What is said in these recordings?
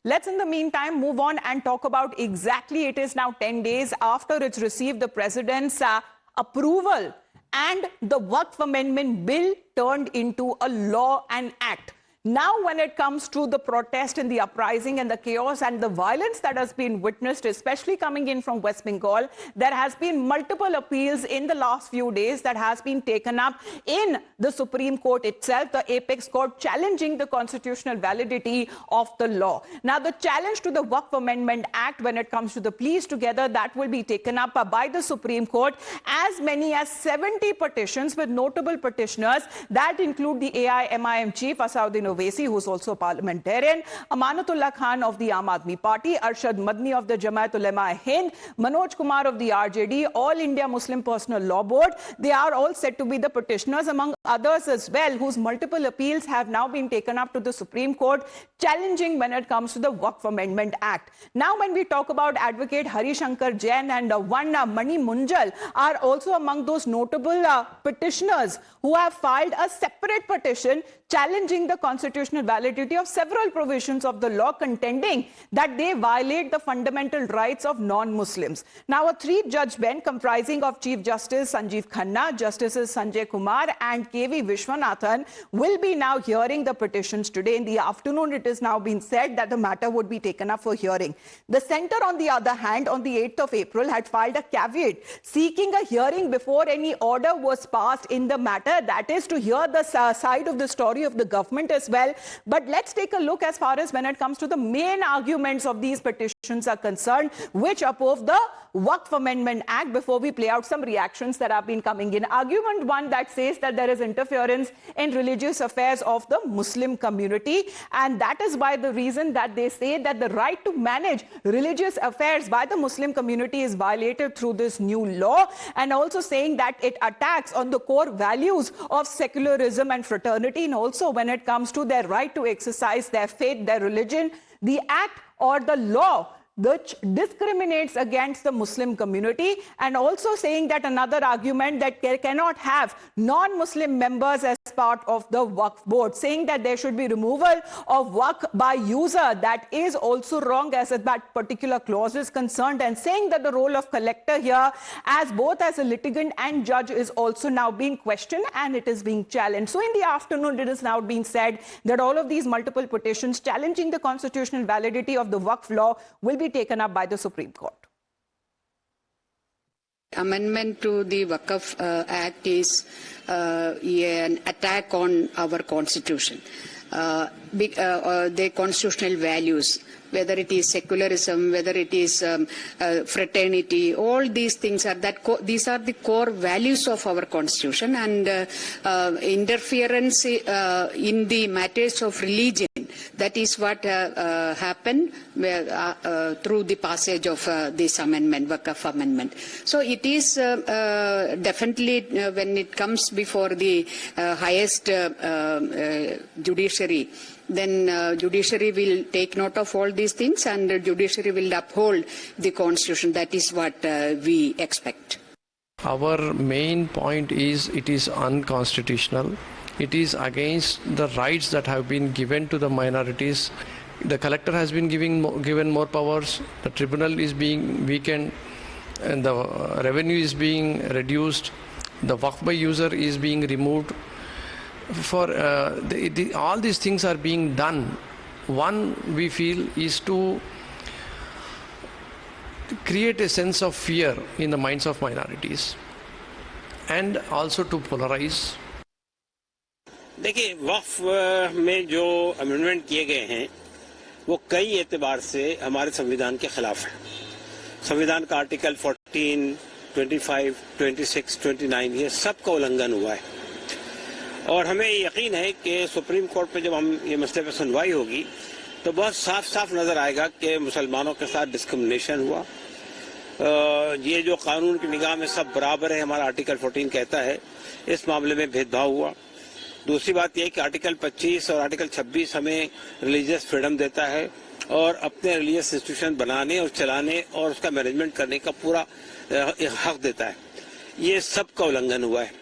Let's in the meantime move on and talk about exactly it is now 10 days after it's received the president's approval and the Waqf Amendment Bill turned into a law and act. Now, when it comes to the protest and the uprising and the chaos and the violence that has been witnessed, especially coming in from West Bengal, there has been multiple appeals in the last few days that has been taken up in the Supreme Court itself, the apex court, challenging the constitutional validity of the law. Now, the challenge to the Waqf Amendment Act when it comes to the pleas together, that will be taken up by the Supreme Court. As many as 70 petitions with notable petitioners that include the AIMIM chief, Asauddin Owaisi, who's also a parliamentarian, Amanatullah Khan of the Aam Aadmi Party, Arshad Madni of the Jamaat Ulema Hind, Manoj Kumar of the RJD, All India Muslim Personal Law Board. They are all said to be the petitioners, among others as well, whose multiple appeals have now been taken up to the Supreme Court, challenging when it comes to the Waqf Amendment Act. Now, when we talk about Advocate Hari Shankar Jain and one Mani Munjal are also among those notable petitioners who have filed a separate petition challenging the constitutional validity of several provisions of the law, contending that they violate the fundamental rights of non-Muslims. Now, a three-judge bench comprising of Chief Justice Sanjeev Khanna, Justices Sanjay Kumar and KV Vishwanathan will be now hearing the petitions today. In the afternoon, it is now been said that the matter would be taken up for hearing. The centre, on the other hand, on the 8th of April, had filed a caveat seeking a hearing before any order was passed in the matter, that is to hear the side of the story of the government as well. But let's take a look as far as when it comes to the main arguments of these petitions are concerned, which oppose the Waqf Amendment Act, before we play out some reactions that have been coming in. Argument one that says that there is interference in religious affairs of the Muslim community, and that is why the reason that they say that the right to manage religious affairs by the Muslim community is violated through this new law, and also saying that it attacks on the core values of secularism and fraternity, and also when it comes to their right to exercise their faith, their religion. The act or the law which discriminates against the Muslim community, and also saying that another argument that cannot have non-Muslim members as part of the Waqf board, saying that there should be removal of Waqf by user. That is also wrong as that particular clause is concerned, and saying that the role of collector here, as both as a litigant and judge, is also now being questioned and it is being challenged. So in the afternoon, it is now being said that all of these multiple petitions challenging the constitutional validity of the Waqf law will be taken up by the Supreme Court. Amendment to the Waqf Act is an attack on our constitution, the constitutional values, whether it is secularism, whether it is fraternity. All these things are these are the core values of our constitution, and interference in the matters of religion. That is what happened through the passage of this amendment, Waqf Amendment. So it is definitely when it comes before the highest judiciary, then judiciary will take note of all these things, and the judiciary will uphold the constitution. That is what we expect. Our main point is it is unconstitutional. It is against the rights that have been given to the minorities. The collector has been given more powers. The tribunal is being weakened, and the revenue is being reduced. The Waqf by user is being removed. For all these things are being done. One, we feel, is to create a sense of fear in the minds of minorities, and also to polarize. देखिए, वक्फ में जो amendment किए गए हैं वो कई एतबार से हमारे संविधान के खिलाफ है। संविधान का आर्टिकल 14, 25, 26, 29 ये सब का उल्लंघन हुआ है, और हमें यकीन है कि सुप्रीम कोर्ट में जब हम ये मसले पर सुनवाई होगी तो बहुत साफ साफ नजर आएगा कि मुसलमानों के साथ डिस्क्रिमिनेशन हुआ। ये जो कानून की निगाह में सब बराबर है, हमारा आर्टिकल 14 कहता है, इस मामले में भेदभाव हुआ। दूसरी बात यह कि आर्टिकल 25 और आर्टिकल 26 हमें रिलीजियस फ्रीडम देता है और अपने रिलीजियस इंस्टीट्यूशन बनाने और चलाने और उसका मैनेजमेंट करने का पूरा हक देता है। ये सब का उल्लंघन हुआ है।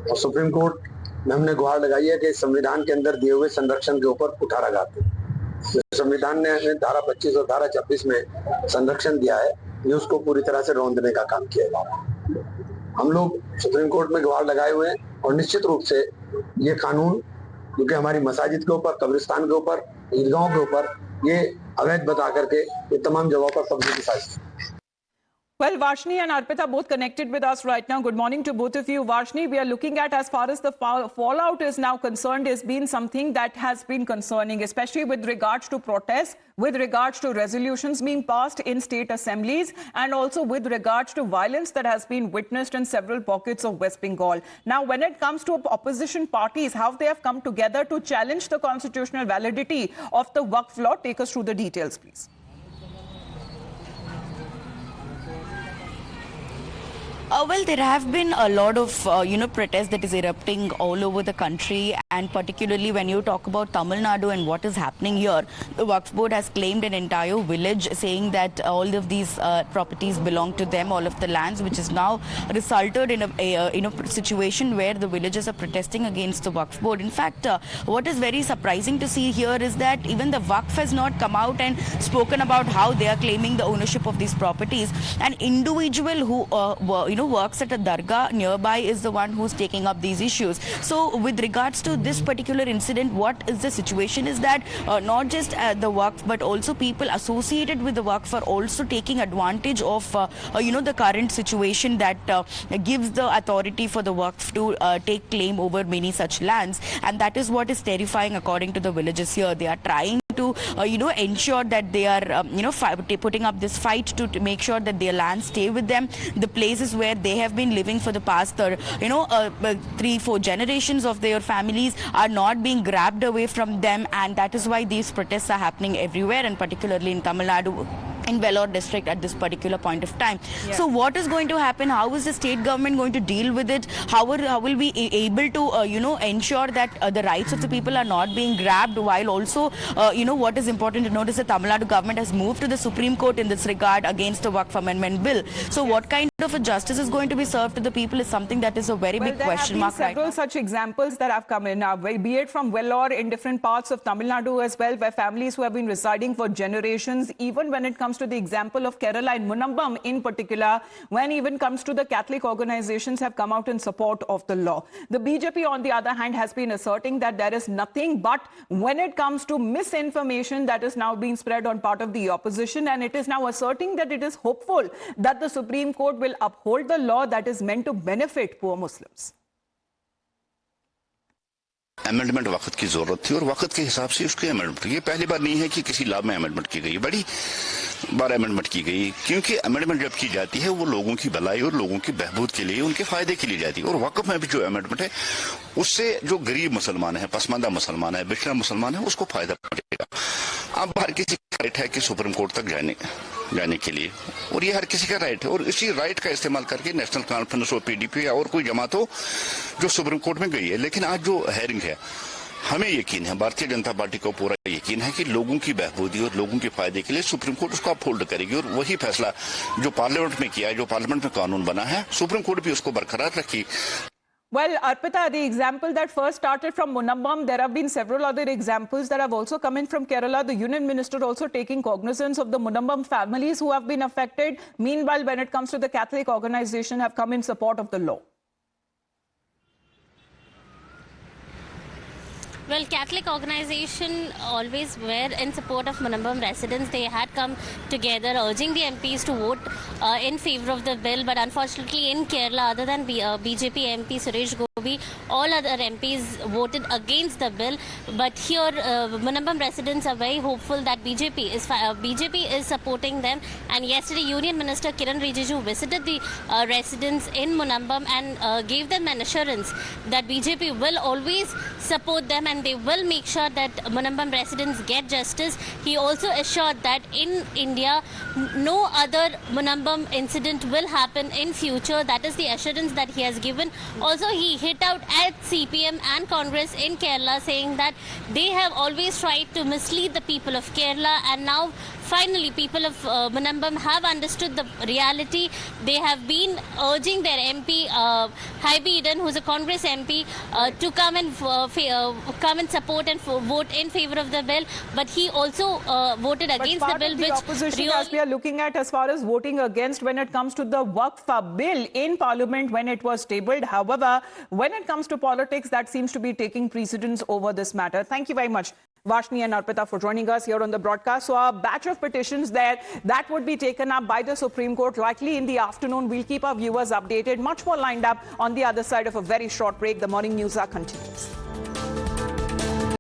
और सुप्रीम कोर्ट में हमने गुहार लगाई है कि संविधान के अंदर दिए हुए संरक्षण के ऊपर पुठारा लगाते हैं। संविधान ने हमें धारा 25 और धारा 26 में संरक्षण दिया है, ये उसको पूरी तरह से रौंदने का काम किया। हम लोग सुप्रीम कोर्ट में गुहार लगाए हुए हैं और निश्चित रूप से ये कानून, क्योंकि हमारी मसाजिद के ऊपर, कब्रिस्तान के ऊपर, ईदगाहों के ऊपर ये अवैध बता करके ये तमाम जगहों पर कब्जे की साजिश। Well, Varshini and Arpita both connected with us right now. Good morning to both of you. Varshini, we are looking at, as far as the fallout is now concerned, has been something that has been concerning, especially with regards to protests, with regards to resolutions being passed in state assemblies, and also with regards to violence that has been witnessed in several pockets of West Bengal. Now, when it comes to opposition parties, how they have come together to challenge the constitutional validity of the Waqf law, take us through the details, please. Well, there have been a lot of, protests that is erupting all over the country, and particularly when you talk about Tamil Nadu and what is happening here, the Waqf Board has claimed an entire village, saying that all of these properties belong to them, all of the lands, which has now resulted in a situation where the villagers are protesting against the Waqf Board. In fact, what is very surprising to see here is that even the Waqf has not come out and spoken about how they are claiming the ownership of these properties. An individual who works at a dargah nearby is the one who's taking up these issues. So with regards to this particular incident, what is the situation is that not just the Waqf but also people associated with the Waqf are also taking advantage of the current situation that gives the authority for the Waqf to take claim over many such lands, and that is what is terrifying according to the villagers here. They are trying to ensure that they are putting up this fight to make sure that their lands stay with them. The places where they have been living for the past 3-4 generations of their families are not being grabbed away from them, and that is why these protests are happening everywhere, and particularly in Tamil Nadu, in Vellore district at this particular point of time. Yes. So what is going to happen? How is the state government going to deal with it? How will we be able to ensure that the rights of the people are not being grabbed, while also what is important to notice, the Tamil Nadu government has moved to the Supreme Court in this regard against the Waqf Amendment Bill. So what kind of a justice is going to be served to the people is something that is a very big question mark right now. There have been several such examples that have come in, be it from Vellore, in different parts of Tamil Nadu as well, where families who have been residing for generations, even when it comes to the example of Kerala and Munambam in particular, when even comes to the Catholic organizations have come out in support of the law. The BJP, on the other hand, has been asserting that there is nothing but when it comes to misinformation that is now being spread on part of the opposition, and it is now asserting that it is hopeful that the Supreme Court will uphold the law that is meant to benefit poor Muslims. Amendment वक्त की जरूरत थी और वक्त के हिसाब से उसकी अमेंडमेंट, ये पहली बार नहीं है कि किसी लॉ में अमेंडमेंट की गई, बड़ी बार अमेंडमेंट की गई, क्योंकि अमेंडमेंट जब की जाती है वो लोगों की भलाई और लोगों की बहबूद के लिए, उनके फायदे के लिए जाती है। और वक्फ में भी जो अमेंडमेंट है उससे जो गरीब मुसलमान है, पसमानदा मुसलमान है, पिछड़ा मुसलमान है, उसको फायदा पहुंचेगा। अब हर किसी का राइट है कि सुप्रीम कोर्ट तक जाने के लिए, और ये हर किसी का राइट है, और इसी राइट का इस्तेमाल करके नेशनल कॉन्फ्रेंस और पीडीपी या और कोई जमात हो जो सुप्रीम कोर्ट में गई है। लेकिन आज जो हेयरिंग है, हमें यकीन है, भारतीय जनता पार्टी को पूरा यकीन है कि लोगों की बहबूदी और लोगों के फायदे के लिए सुप्रीम कोर्ट उसको अपहोल्ड करेगी, और वही फैसला जो पार्लियामेंट में किया है, जो पार्लियामेंट में कानून बना है, सुप्रीम कोर्ट भी उसको बरकरार रखी। Well, Arpita, the example that first started from Munambam, there have been several other examples that have also come in from Kerala. The Union Minister also taking cognizance of the Munambam families who have been affected. Meanwhile, when it comes to the Catholic organization, have come in support of the law. Well, Catholic organization always were in support of Munambam residents. They had come together urging the MPs to vote in favor of the bill. But unfortunately in Kerala, other than BJP MP Suresh Gopi, all other MPs voted against the bill. But here Munambam residents are very hopeful that BJP is supporting them. And yesterday Union Minister Kiran Rijiju visited the residents in Munambam and gave them an assurance that BJP will always support them and they will make sure that Munambam residents get justice. He also assured that in India, no other Munambam incident will happen in future. That is the assurance that he has given. Also, he hit out at CPM and Congress in Kerala, saying that they have always tried to mislead the people of Kerala, and now finally people of Manambam have understood the reality. They have been urging their MP, Haibi Eden, who's a Congress MP, to come and support and vote in favor of the bill. But he also voted against the bill, the which opposition, as we are looking at as far as voting against when it comes to the Waqf bill in Parliament when it was tabled. However, when it comes to politics, that seems to be taking precedence over this matter. Thank you very much, Vashni and Arpita, for joining us here on the broadcast. So a batch of petitions there that would be taken up by the Supreme Court likely in the afternoon. We'll keep our viewers updated. Much more lined up on the other side of a very short break. The morning news continues.